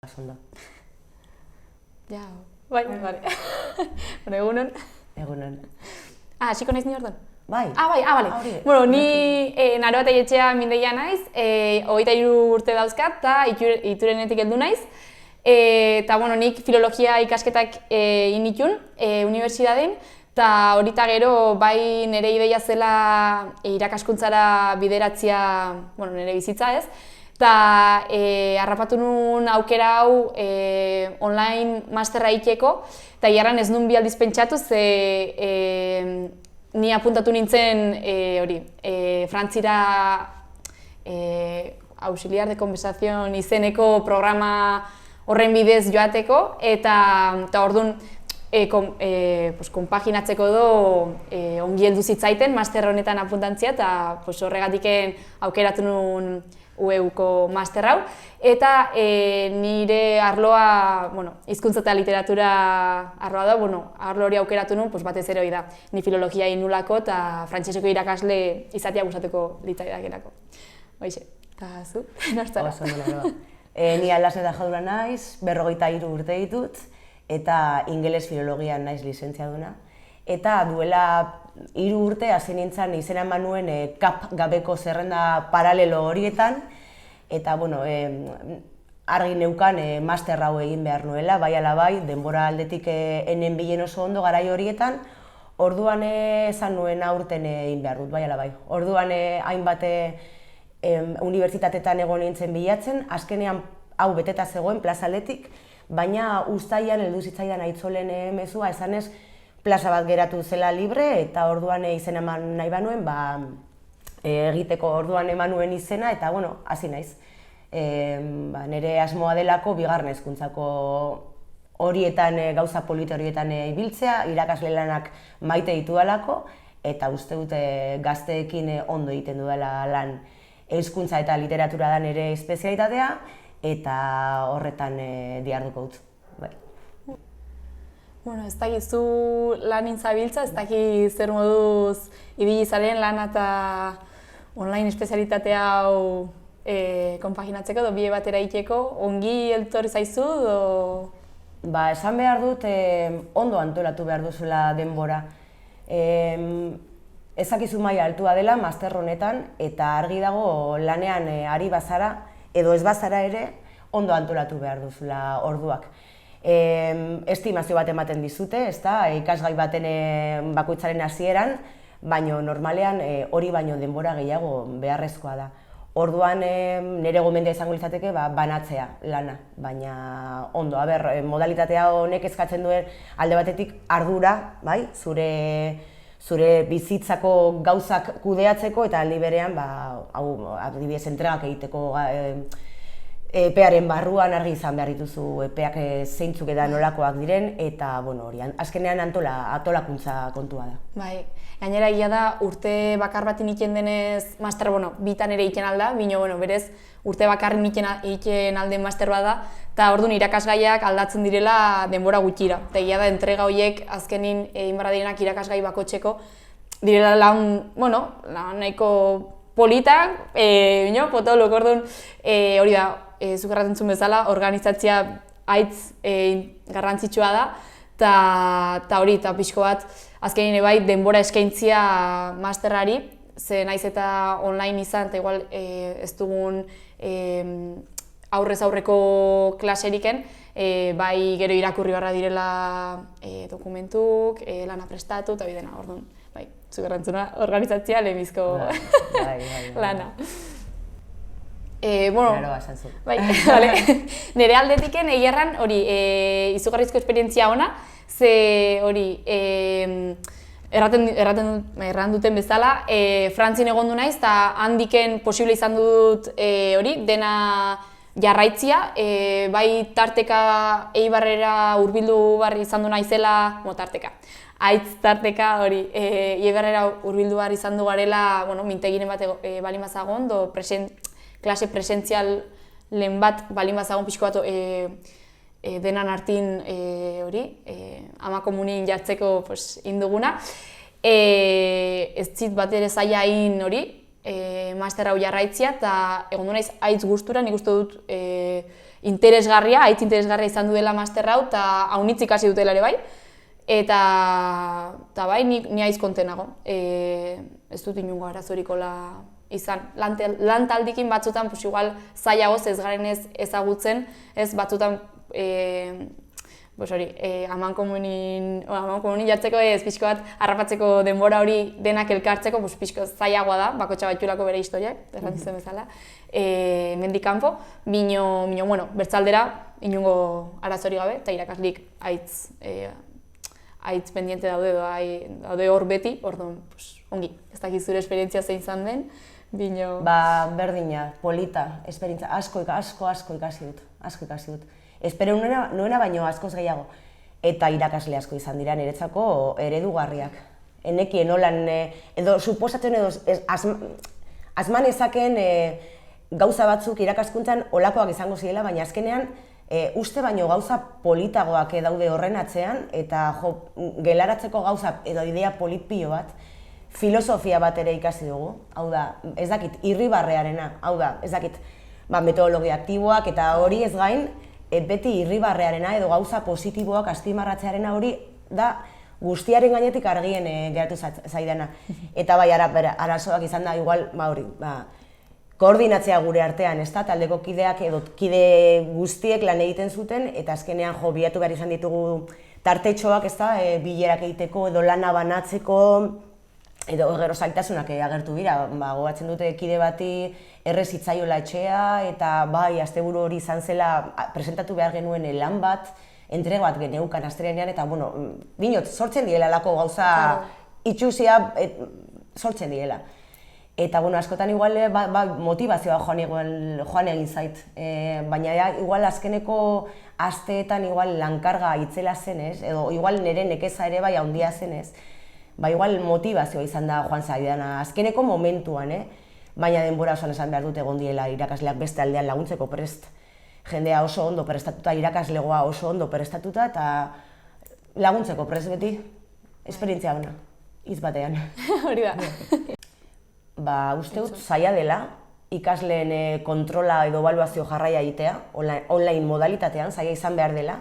Ondo. Ja, bai, bale. Bueno, egunon. Egunon. Hasiko naiz ni orduan? Bai. Bale. Bueno, ni Naroa Taietxea mindeia naiz, 23 urte dauzkat, eta Iturenetik heldu naiz. Eta, bueno, nik filologia ikasketak initun, unibertsitatean, eta horita gero, bai nire ideia zela irakaskuntzara bideratzia, bueno, nire bizitza ez, eta harrapatu nuen aukera hau online masterra ikeko, eta jarran ez nuen bi aldiz pentsatu, ze ni apuntatu nintzen Frantzira auxiliar de conversación izeneko programa horren bidez joateko, eta orduan konpaginatzeko ongi heldu zitzaiten master honetan apuntantzia, eta horregatik aukeratu nuen UEUko master hau, eta nire arloa, hizkuntza eta literatura arloa da, arlo hori aukeratu nuen, batez ere hori da, ni filologia inulako eta frantseseko irakasle izatea gustatuko litzaidakelako. Hoixe, eta zu, nortzara? Oso ondo. Ni Alasne da jadura naiz, 43 urte ditut, eta ingeles filologian naiz lizentziaduna. Eta duela 3 urte hasi nintzen izena eman nuen kap gabeko zerrenda paralelo horietan, eta argi neukan master hau egin behar nuela, bai ala bai, denbora aldetik enen bilen oso ondo garai horietan, orduan esan nuen aurten egin behar dut, bai ala bai. Orduan hainbat unibertsitateetan egon nintzen bilatzen, azkenean hau beteta zegoen plazaletik, baina uztailan heldu zitzaidan Aitzolen mezua esanez plaza bat geratu zela libre, eta orduan izena eman nahi banuen, egiteko orduan eman nuen izena, eta hasi naiz. Nire asmoa delako bigarren hezkuntzako horietan, gauza polita horietan ibiltzea, irakasle lanak maite ditudalako, eta uste dute gazteekin ondo egiten dudala lan hezkuntza eta literatura da nire espezialitatea, eta horretan diharduko dut. Ez dakit zu lanin zabiltza, ez dakit zer moduz ibili zaren lana eta online espezialitatea hau konpaginatzeko, bide batera ikeko, ongi etorri zaizu, Esan behar dut, ondo antolatu behar duzula denbora. Ezakizu maila altua dela master honetan, eta argi dago lanean ari bazara, edo ez bazara ere, ondo antolatu behar duzula orduak. Estimazio bat ematen dizute, ikasgai baten bakoitzaren hasieran, baina normalean hori baino denbora gehiago beharrezkoa da. Orduan nire gomendia izango litzateke banatzea lana, baina ondo, modalitatea honek eskatzen duen alde batetik ardura, zure bizitzako gauzak kudeatzeko, eta aldi berean, adibidez entregak egiteko epearen barruan argi izan behar dituzu epeak zeintzuk eta nolakoak diren, eta azkenean antolakuntza kontua da. Bai, gainera egia da urte bakar bat egiten denez master, bitan ere egiten alda, berez urte bakarren egiten alden master bat da, eta orduan irakasgaiak aldatzen direla denbora gutxira. Eta egia da entrega horiek azkenin egin barra direnak irakasgai bakotxeko direla lan nahiko politak, potolok orduan hori da, zuk erraten bezala, organizatzea haitz garrantzitsua da, eta hori, eta pixko bat, azkenin bai denbora eskaintzia masterrari, ze naiz eta online izan, eta igual ez dugun aurrez aurreko klaseriken, bai gero irakurri barra direla dokumentuk, lana prestatu, eta bidena, orduan, bai, zuk errantzuna, organizatzea lehenbizko lana. Naroa esan zu. Nire aldetiken egerran hori izugarrizko esperientzia ona, ze hori erran duten bezala, Frantzin egon du naiz, eta handiken posible izan dut hori, dena jarraitzia, bai tarteka Eibarrera hurbildu barri izan du naizela, haitz tarteka hori, Eibarrera hurbildu barri izan du garela, minteginen bat balin bazagon, klase presentzial lehen bat balin bazagon pixko bat denan hartin hori, ama komunin jartzeko induguna. Ez zit bat ere zaila egin hori, master hau jarraitzia, eta egon du naiz aitz gustura, nik uste dut interesgarria, aitz interesgarria izan duela master hau, eta haunitz ikasi dutela ere bai, eta bai, ni aitz kontenago. Ez dut inungo arazorikola izan. Lan taldikin batzutan, igual zailagoz ez garen ezagutzen, ez batzutan aman komunin jartzeko ez pixko bat harrapatzeko denbora hori denak elkartzeko pixko zailagoa da, bakotxa batxulako bere historiak, erran dizen bezala, mendik kanpo, bino, bertzaldera inungo arazori gabe, eta irakaslik aitz pendiente daude hor beti, orduan, ongi, ez dakit zure esperientzia zein zan den, bino... Berdina, polita, esperientzia, asko ikasi dut. Espero nuena baino askoz gehiago. Eta irakasle asko izan dira niretzako eredugarriak. Enekien nolan, edo suposatzen edo asman ezaken gauza batzuk irakaskuntzan olakoak izango zirela, baina azkenean uste baino gauza politagoak daude horren atzean, eta gelaratzeko gauza edo idea politpio bat, filosofia bat ere ikasi dugu. Hau da, ez dakit, irribarrearena, hau da, ez dakit, metodologia aktiboak eta hori ez gain, beti irribarrearena edo gauza positiboak azpimarratzearena hori da guztiaren gainetik argien geratu zaidana. Eta bai, arazoak izan da, igual, koordinatzea gure artean, ez da, taldeko kideak edo kide guztiek lan egiten zuten, eta azkenean bilatu behar izan ditugu tartetxoak, ez da, bilerak egiteko edo lana banatzeko, edo gero zailtasunak agertu dira, gogatzen dute kide bati errez hitzaiola etxea, eta bai, asteburu hori izan zela presentatu behar genuen lan bat, entrega bat geneukan astelehenean, eta dinot, sortzen direla lako gauza itxusia sortzen direla. Eta askotan igual motivazioa joan egin zait, baina igual azkeneko asteetan igual lankarga itzela zenez, edo igual nire nekeza ere bai handia zenez, igual motivazioa izan da joan zaidana, azkeneko momentuan, baina denbora osoan esan behar dut egon diela irakasleak beste aldean laguntzeko prest. Jendea oso ondo prestatuta, irakaslegoa oso ondo prestatuta, eta laguntzeko prest beti, esperientzia ona, hitz batean. Hori da. Uste dut zaila dela, ikasleen kontrola edo ebaluazio jarraia egitea, online modalitatean, zaila izan behar dela,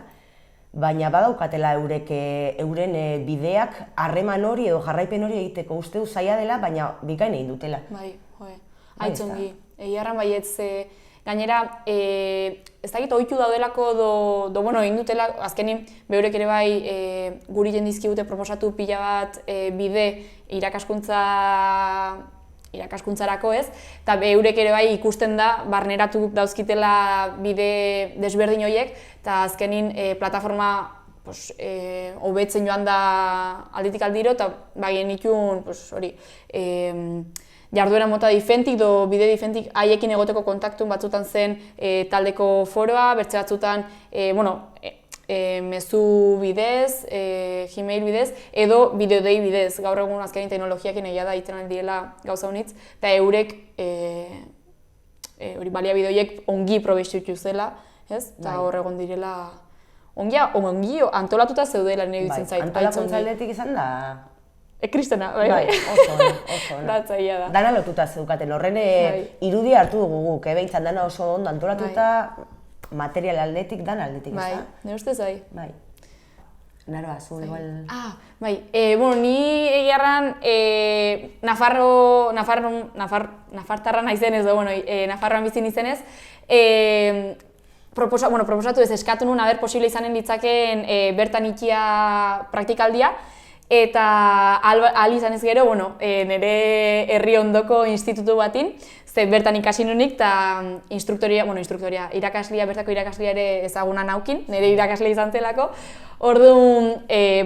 baina badaukatela euren bideak harreman hori edo jarraipen hori egiteko uste du zaila dela, baina bikain egin dutela. Bai, aitzongi. Egiarran baietz, gainera, ez dakit ohitu daudelako egin dutela, azkenin beurek ere bai guri jendizkigute proposatu pila bat bide irakaskuntzarako ez, eta eurek ere bai ikusten da, barneratu dauzkitela bide desberdin horiek, eta azkenin plataforma hobetzen joan da alditik aldiro, eta genitun jarduera mota difentik, bide difentik haiekin egoteko kontaktun batzutan zen taldeko foroa, bertze batzutan, mezu bidez, Gmail bidez, edo bideodei bidez. Gaur egun azkenin teknologiakin egia da egiten aldiela gauza honitz, eta eurek baliabide horiek ongi probestitu zela, eta hor egon direla ongi antolatuta zeudela nire dutzen zait. Antolakuntza aldetik izan da? Kristena, bai. Oso ona. Datzaia da. Dana lotuta zeukaten, horren irudia hartu dugu guk, behintzat dana oso ondo antolatuta, material aldetik, dan aldetik, ez da? Bai, nire ustez bai. Bai. Naroa, zu igual... Bai, ni egiarran Nafartarra naizenez, Nafarroan bizin izenez, proposatu ez eskatu nuen, posible izanen ditzakeen bertan ikia praktikaldia, eta ahal izan ez gero, nire herri ondoko institutu batin, ze bertan ikasi nunik, eta bertako irakaslia ere ezaguna naukin, nire irakasle izan zelako. Orduan,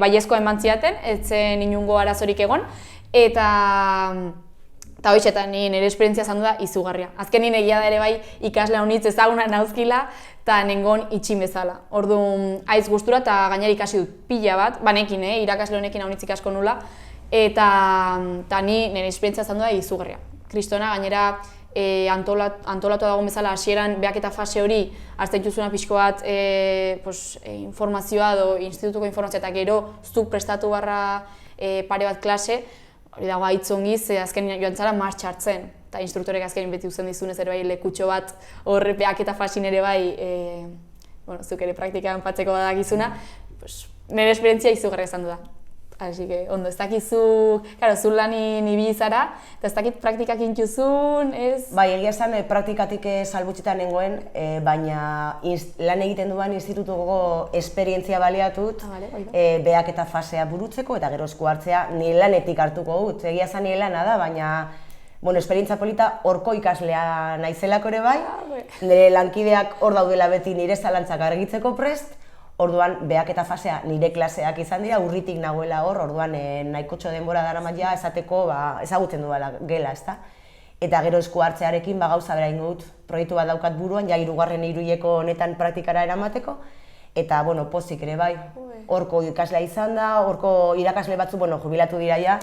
baiezkoa eman zidaten, ez zen inungo arazorik egon, eta hoitzetan nire esperientzia zandu da izugarria. Azkenin egia da ere bai ikasle honitz ezaguna nauzkila, eta nengon itxin bezala. Orduan, aiz gustura eta gainera ikasi dut pila bat, banekin, irakasle honekin honitz ikasko nula, eta nire esperientzia zandu da izugarria. Kristona gainera antolatu dagoen bezala hasieran behaketa fase hori hartzen dituzuna pixko bat informazioa edo institutuko informazioa eta gero zuk prestatu barra pare bat klase, hori dago aitzongi, ze azken joan zara martxa hartzen. eta instruktorek azkenin beti uzen dizunez ere bai lekutxo bat horrepeak eta fasin ere bai, zuk ere praktikan patzeko badakizuna, nire esperientzia izugarria izan du da. Así que, ondo, ez dakizu, claro, zu lanin ibili zara, eta ez dakit praktikak intuzun, ez? Bai, egia esan praktikatik salbutxetan nengoen, baina lan egiten duan institutuko esperientzia baliatut, behak eta fasea burutzeko, eta gero esku hartzea nire lanetik hartuko dut. Egia esan nire lana da, baina esperientzia polita horko ikaslea naizelako ere bai, nire lankideak hor daudela beti nire zalantzak argitzeko prest, orduan behak eta fasea nire klaseak izan dira, urritik nagoela hor, orduan nahikotxo denbora daramat ja esateko ezagutzen duela gela, ezta? Eta gero esku hartzearekin gauza bera ingo dut, proiektu bat daukat buruan, ja 3. hiruileko honetan praktikara eramateko, eta pozik ere bai, horko ikaslea izan da, horko irakasle batzuk, jubilatu dira ja,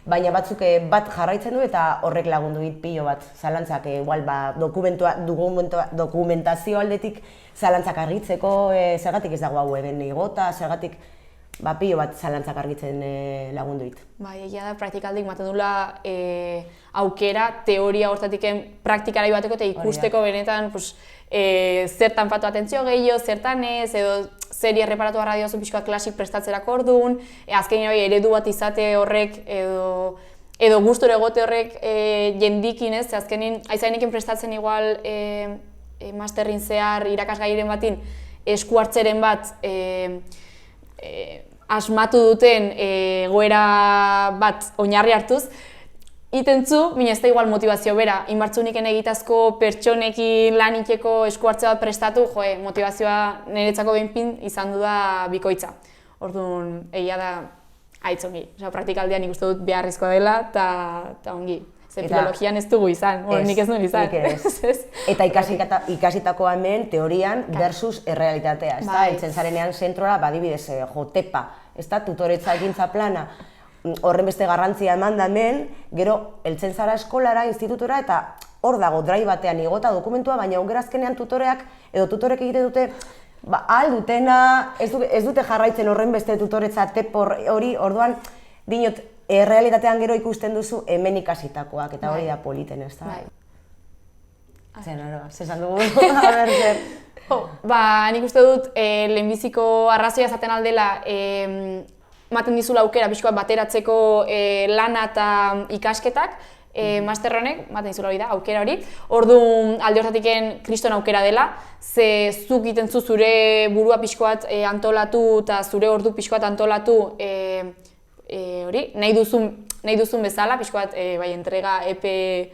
baina batzuk bat jarraitzen du eta horrek lagundu dit pilo bat zalantzak, igual dokumentazio aldetik zalantzak argitzeko, zergatik ez dago hau eben igota, zergatik pilo bat zalantzak argitzen lagundu dit. Bai, egia da, praktikaldik maten dula aukera, teoria hortatik praktikara bateko eta ikusteko benetan zertan patu atentzio gehiago, zertan ez, edo zer erreparatu arradio oso pixkoa klasik prestatzerako orduan, azkenean eredu bat izate horrek edo gustura egote horrek jendikin ez, azkenean aizanekin prestatzen igual masterrin zehar irakasgairen batin esku hartzeren bat asmatu duten egoera bat oinarri hartuz, itentzu, baina ez da igual motivazio bera, inbartzuniken egitazko pertsonekin lan iteko esku hartze bat prestatu, motivazioa niretzako behinpin izan du da bikoitza. Orduan, egia da, haitz ongi. Praktikaldian nik uste dut beharrizkoa dela, eta ongi. Ze filologian ez dugu izan, nik ez nuen izan. Eta ikasitakoa hemen, teorian, versus errealitatea. Eltzen zarenean zentrora, badibidez, tepa, tutoretza egintza plana, horren beste garrantzia eman da hemen, gero heltzen zara eskolara, institutura, eta hor dago drai batean igota dokumentua, baina ongerazkenean tutoreak edo tutorek egiten dute ahal dutena, ez dute jarraitzen horren beste tutoretza tepor hori, orduan dinot, errealitatean gero ikusten duzu hemen ikasitakoak, eta hori da politen, ez da? Zezan dugu, haber zer. Nik uste dut lehenbiziko arrazoia zaten aldela ematen dizula aukera pixkoa bateratzeko lana eta ikasketak, master honek, ematen dizula hori da, aukera hori. Orduan alde horretatik kriston aukera dela, ze zuk egiten zu zure burua pixkoat antolatu eta zure ordu pixkoat antolatu hori, nahi duzun bezala, pixkoat entrega epe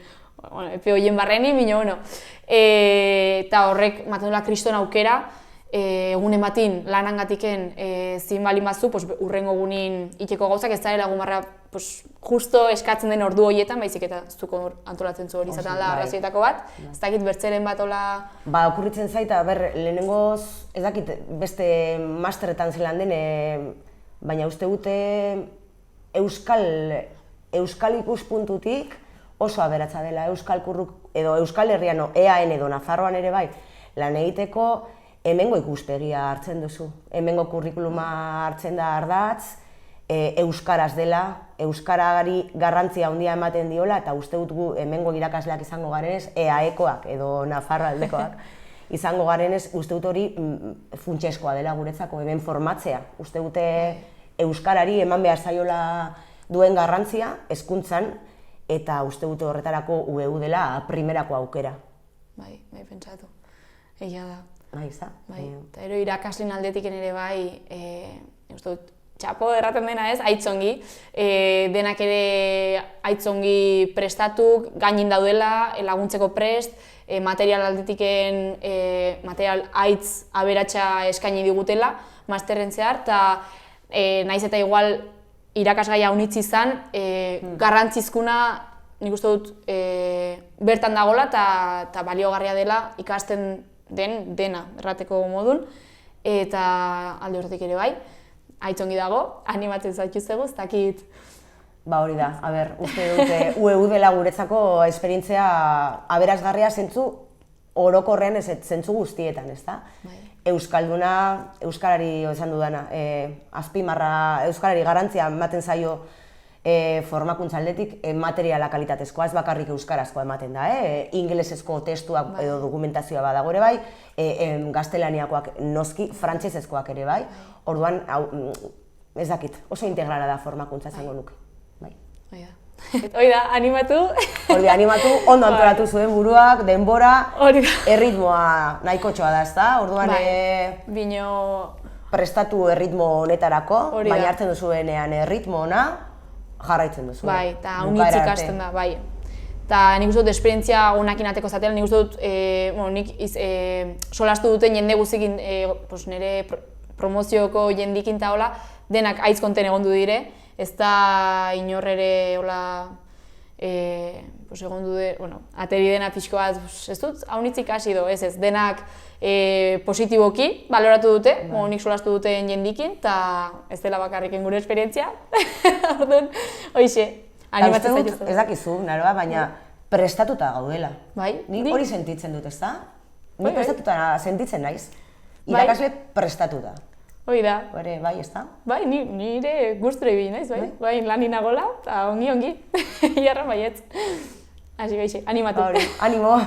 horien barreni, baina eta horrek ematen dula kriston aukera, egunen batin lanangatiken zin balin bazu, urrengo egunin iteko gauzak ez dara gumarra justo eskatzen den ordu horietan, baizik eta zuko antolatzen zu hori izaten da arrazoietako bat, ez dakit bertzeren bat hola... Okurritzen zaita, lehenengoz, ez dakit beste masterretan zelan den, baina uste dute euskal ikuspuntutik oso aberatsa dela, Euskal Herrian, EAN edo Nafarroan ere bai, lan egiteko hemengo ikuspegia hartzen duzu, hemengo kurrikuluma hartzen da ardatz, euskaraz dela, euskarari garrantzia handia ematen diola, eta uste dut gu hemengo irakasleak izango garenez, EAEkoak edo Nafarroa aldekoak izango garenez, uste dut hori funtseskoa dela guretzako, hemen formatzea. Uste dute euskarari eman behar zaiola duen garrantzia, hezkuntzan, eta uste dut horretarako UEU dela primerako aukera. Bai, pentsatu, egia da. Bai, eta ero irakaslen aldetik ere bai, uste dut, txapo erraten dena ez, aitzongi, denak ere aitzongi prestatu, gainin daudela, laguntzeko prest, material aldetiken material aitz aberatsa eskaini digutela, masterren zehar, eta naiz eta igual irakasgaia unitz izan, garrantzizkuna nik uste dut bertan dagoela eta baliogarria dela ikasten dena errateko modun, eta alde horretik ere bai, aitzongi dago, animatzen zaituztegu, ez dakit. Hori da, uste dute UEU dela guretzako esperientzia aberasgarria zentzu orokorrean zentzu guztietan, ez da? Euskalduna, euskarari esan dudana, azpimarra, euskarari garantzia ematen zaio formakuntza aldetik materiala kalitatezkoa, ez bakarrik euskarazkoa ematen da, ingelesezko testuak edo dokumentazioa badago ere bai, gaztelaniakoak noski, frantsesezkoak ere bai, orduan, ez dakit, oso integrala da formakuntza zango nuke. Hoi da, animatu. Hori animatu, ondo antolatu zuen buruak, denbora, erritmoa nahiko txoa da, ezta? Orduan, prestatu erritmo honetarako, baina hartzen duzuenean erritmo ona, jarraitzen duzu. Bai, eta unitz ikasten da, bai. Eta nik uste dut esperientzia onakin ateko zatela, nik uste dut, nik solastu duten jende guzikin, nire promozioko jendikin eta hola, denak aitz konten egondu dire, ez da inorrere hola, egondu dire, ateri dena pixko bat, ez dut, haunitz ikasi do, ez, denak positiboki baloratu dute, nik solastu duten jendikin, eta ez dela bakarriken gure esperientzia, orduan, hoixe, animatzen zaituzte. Ez dakizu, naroa, baina prestatuta gaudela. Bai? Nik hori sentitzen dut, ez da? Nik prestatuta sentitzen naiz. Irakasle prestatuta. Hoi da. Bai, ez da? Bai, nire gustura ibili naiz, bai? Bai, lan inagola, eta ongi. Iarra baietz. Hasi gaixe, animatu. Animo.